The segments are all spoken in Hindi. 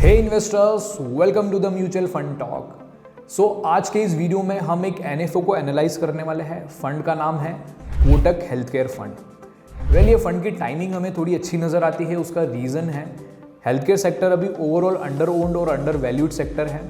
Hey investors, welcome to the mutual fund talk. So आज के इस वीडियो में हम एक एनएफओ को एनालाइज करने वाले हैं। फंड का नाम है कोटक हेल्थ केयर फंड। ये फंड की टाइमिंग हमें थोड़ी अच्छी नज़र आती है। उसका रीज़न है हेल्थ केयर सेक्टर अभी ओवरऑल अंडर ओन्ड और अंडर वैल्यूड सेक्टर है।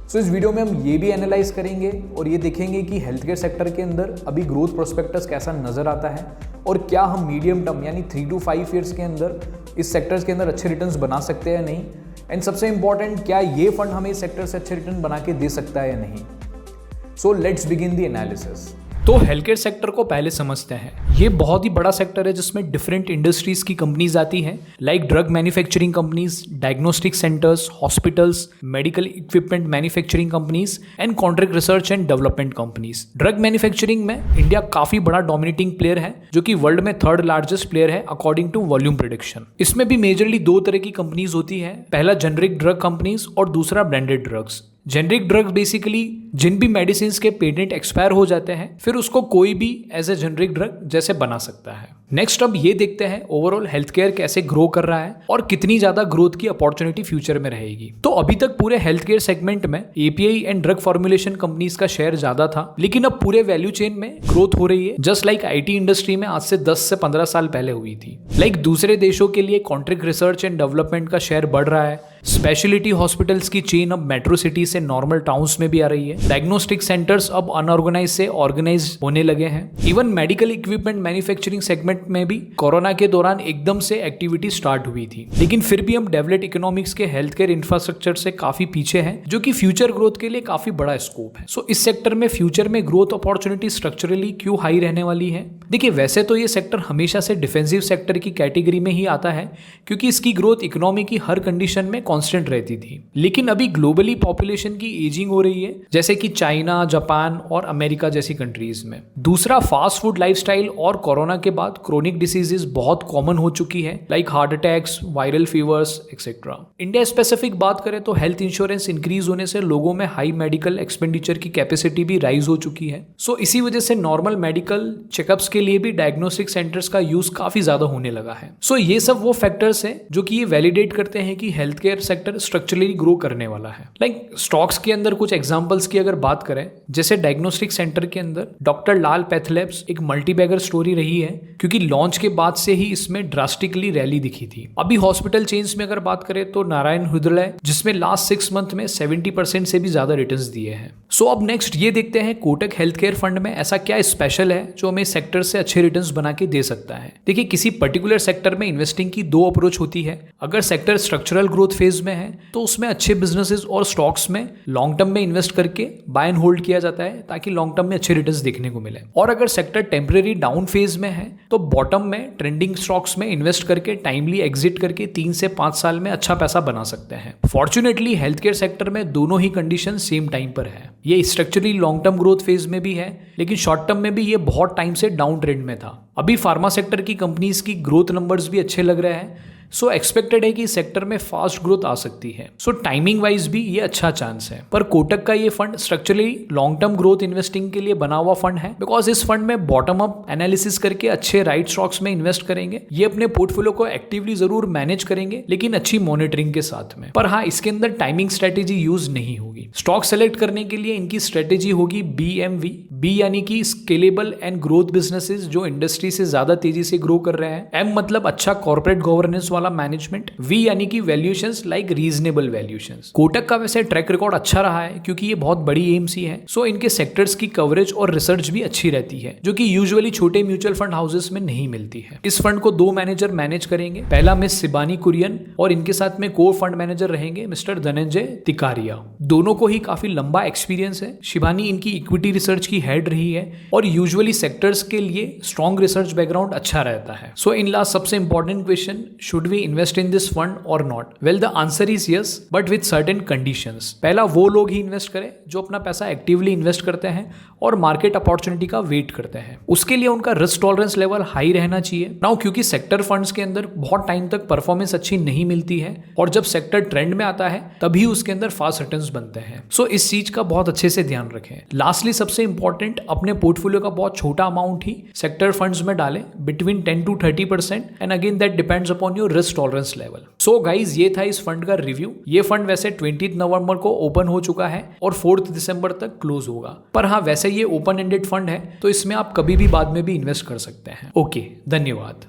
सो इस वीडियो में हम ये भी एनालाइज करेंगे और ये देखेंगे कि हेल्थ केयर सेक्टर के अंदर अभी ग्रोथ प्रोस्पेक्टस कैसा नज़र आता है और क्या हम मीडियम टर्म यानी 3 to 5 ईयर्स के अंदर इस सेक्टर्स के अंदर अच्छे रिटर्न्स बना सकते हैं या नहीं। एंड सबसे इंपॉर्टेंट, क्या ये फंड हमें इस सेक्टर से अच्छे रिटर्न बना के दे सकता है या नहीं। So let's begin the analysis. तो हेल्थ केयर सेक्टर को पहले समझते हैं। ये बहुत ही बड़ा सेक्टर है जिसमें डिफरेंट इंडस्ट्रीज की कंपनीज आती हैं, like drug manufacturing companies, diagnostic centres, hospitals, medical equipment manufacturing companies and contract research and development companies. Drug manufacturing में इंडिया काफी बड़ा डोमिनेटिंग प्लेयर है, जो कि वर्ल्ड में 3rd लार्जेस्ट प्लेयर है अकॉर्डिंग टू वॉल्यूम प्रेडिक्शन। इसमें भी मेजरली 2 तरह की कंपनीज होती है, पहला जेनरिक ड्रग कंपनीज और दूसरा branded drugs. Generic drugs basically जिन भी मेडिसिन के पेटेंट एक्सपायर हो जाते हैं, फिर उसको कोई भी एज ए जेनरिक ड्रग जैसे बना सकता है। नेक्स्ट अब ये देखते हैं ओवरऑल हेल्थ केयर कैसे ग्रो कर रहा है और कितनी ज्यादा ग्रोथ की अपॉर्चुनिटी फ्यूचर में रहेगी। तो अभी तक पूरे हेल्थ केयर सेगमेंट में API and drug formulation companies का शेयर ज्यादा था, लेकिन अब पूरे वैल्यू चेन में ग्रोथ हो रही है, जस्ट लाइक आईटी इंडस्ट्री में आज से 10 से 15 साल पहले हुई थी। लाइक दूसरे देशों के लिए कॉन्ट्रैक्ट रिसर्च एंड डेवलपमेंट का शेयर बढ़ रहा है। स्पेशलिटी हॉस्पिटल्स की चेन अब मेट्रो सिटी से नॉर्मल टाउन्स में भी आ रही है। डायग्नोस्टिक सेंटर्स अब अनऑर्गेनाइज से ऑर्गेनाइज होने लगे हैं। Even medical equipment manufacturing segment में भी कोरोना के दौरान एकदम से एक्टिविटी स्टार्ट हुई थी, लेकिन फिर भी हम डेवलप्ड इकोनॉमिक्स के हेल्थ केयर इंफ्रास्ट्रक्चर से काफी पीछे हैं, जो कि फ्यूचर ग्रोथ के लिए काफी बड़ा स्कोप है। सो इस सेक्टर में फ्यूचर में ग्रोथ अपॉर्चुनिटी स्ट्रक्चरली क्यों हाई रहने वाली है? देखिए, वैसे तो ये सेक्टर हमेशा से डिफेंसिव सेक्टर की कैटेगरी में ही आता है, क्योंकि इसकी ग्रोथ इकोनॉमी की हर कंडीशन में कांस्टेंट रहती थी। लेकिन अभी ग्लोबली पॉपुलेशन की एजिंग हो रही है, जैसे कि चाइना, जापान और अमेरिका जैसी कंट्रीज में। दूसरा, फास्ट फूड लाइफस्टाइल और कोरोना के बाद क्रोनिक डिसीजेस बहुत कॉमन हो चुकी है, like heart attacks, viral fevers etcetera. India specific बात करें तो हेल्थ इंश्योरेंस इंक्रीज होने से लोगों में हाई मेडिकल एक्सपेंडिचर की कैपेसिटी भी राइज हो चुकी है। सो इसी वजह से नॉर्मल मेडिकल चेकअप्स के लिए भी डायग्नोस्टिक सेंटर्स का यूज काफी ज्यादा होने लगा है। सो ये सब वो फैक्टर्स है जो कि ये वैलिडेट करते हैं कि health care sector structurally grow करने वाला है। लाइक स्टॉक्स के अंदर कुछ एग्जांपल्स की अगर बात करें, जैसे डायग्नोस्टिक सेंटर के अंदर डॉक्टर लाल पैथलैब्स एक मल्टीबैगर स्टोरी रही है, क्योंकि लॉन्च के बाद से ही इसमें ड्रास्टिकली रैली दिखी थी। अभी हॉस्पिटल चेन्स में अगर बात करें तो नारायण हृदय, जिसमें लास्ट 6 मंथ में 70% से भी ज्यादा रिटर्न्स दिए हैं। सो अब नेक्स्ट ये देखते हैं कोटक हेल्थ केयर फंड में ऐसा क्या स्पेशल है जो हमें सेक्टर से अच्छे रिटर्न्स बना के दे सकता है। देखिए, किसी पर्टिकुलर सेक्टर में इन्वेस्टिंग की 2 अप्रोच होती है। अगर सेक्टर स्ट्रक्चरल ग्रोथ फेज में है तो उसमें अच्छे बिजनेसेस और स्टॉक्स में लॉन्ग टर्म में इन्वेस्ट करके बाय एंड होल्ड किया जाता है, ताकि लॉन्ग टर्म में अच्छे रिटर्न्स देखने को मिले। और अगर सेक्टर टेम्परेरी डाउन फेज में है तो बॉटम में ट्रेंडिंग स्टॉक्स में इन्वेस्ट करके टाइमली एग्जिट करके 3 से 5 साल में अच्छा पैसा बना सकते हैं। फॉर्चुनेटली हेल्थ केयर सेक्टर में दोनों ही कंडीशन सेम टाइम पर है। ये structurally long term growth phase में भी है, लेकिन शॉर्ट टर्म में भी ये बहुत टाइम से डाउन ट्रेंड में था। अभी फार्मा सेक्टर की कंपनीज की ग्रोथ नंबर्स भी अच्छे लग रहे हैं। सो एक्सपेक्टेड है कि सेक्टर में फास्ट ग्रोथ आ सकती है। सो टाइमिंग वाइज भी ये अच्छा चांस है। पर कोटक का ये fund structurally long term growth investing के लिए बना हुआ फंड है, बिकॉज इस फंड में बॉटम अप एनालिसिस करके अच्छे राइट स्टॉक्स में इन्वेस्ट करेंगे। ये अपने पोर्टफोलियो को एक्टिवली जरूर मैनेज करेंगे, लेकिन अच्छी मॉनिटरिंग के साथ में। पर हाँ, इसके अंदर टाइमिंग स्ट्रेटेजी यूज नहीं होगी। स्टॉक सेलेक्ट करने के लिए इनकी स्ट्रेटेजी होगी BMV, बी यानी कि स्केलेबल एंड ग्रोथ बिजनेसेस जो इंडस्ट्री से ज्यादा तेजी से ग्रो कर रहे हैं। M मतलब अच्छा कॉर्पोरेट गवर्नेंस वाला मैनेजमेंट। V यानी कि valuations like reasonable valuations. Kotak का वैसे ट्रैक रिकॉर्ड अच्छा रहा है, क्योंकि ये बहुत बड़ी AMC है। सो इनके सेक्टर्स की कवरेज और रिसर्च भी अच्छी रहती है, जो कि यूजुअली छोटे म्यूचुअल फंड हाउसेस में नहीं मिलती है। इस फंड को 2 मैनेजर मैनेज करेंगे। पहला मिस शिबानी कुरियन और इनके साथ में को फंड मैनेजर रहेंगे मिस्टर धनंजय तिकारिया। दोनों को ही काफी लंबा एक्सपीरियंस है। शिबानी इनकी इक्विटी रिसर्च की हेड रही है और यूजुअली सेक्टर्स के लिए स्ट्रॉन्ग रिसर्च बैकग्राउंड अच्छा रहता है। सो इन लास्ट सबसे important question, should we invest in this fund or not? Well, the answer is yes, but with certain conditions. पहला, वो लोग ही इन्वेस्ट करें जो अपना पैसा एक्टिवली इन्वेस्ट करते हैं और मार्केट अपॉर्चुनिटी का वेट करते हैं। उसके लिए उनका रिस्क टॉलरेंस लेवल हाई रहना चाहिए। नाउ क्योंकि सेक्टर फंड्स के अंदर बहुत टाइम तक परफॉर्मेंस अच्छी नहीं मिलती है, और जब सेक्टर ट्रेंड में आता है तभी उसके अंदर फास्ट रिटर्न्स बनते हैं। सो इस चीज का बहुत अच्छे से ध्यान रखें। लास्टली सबसे इंपॉर्टेंट, अपने पोर्टफोलियो का बहुत छोटा अमाउंट ही सेक्टर फंड्स में डालें, between 10 to 30%, and again that depends upon your risk tolerance level. So guys, ये था इस फंड का रिव्यू। ये फंड वैसे 20 नवंबर को ओपन हो चुका है और 4 दिसंबर तक क्लोज होगा, पर हाँ वैसे ये ओपन एंडेड फंड है तो इसमें आप कभी भी बाद में भी इन्वेस्ट कर सकते हैं। ओके, धन्यवाद।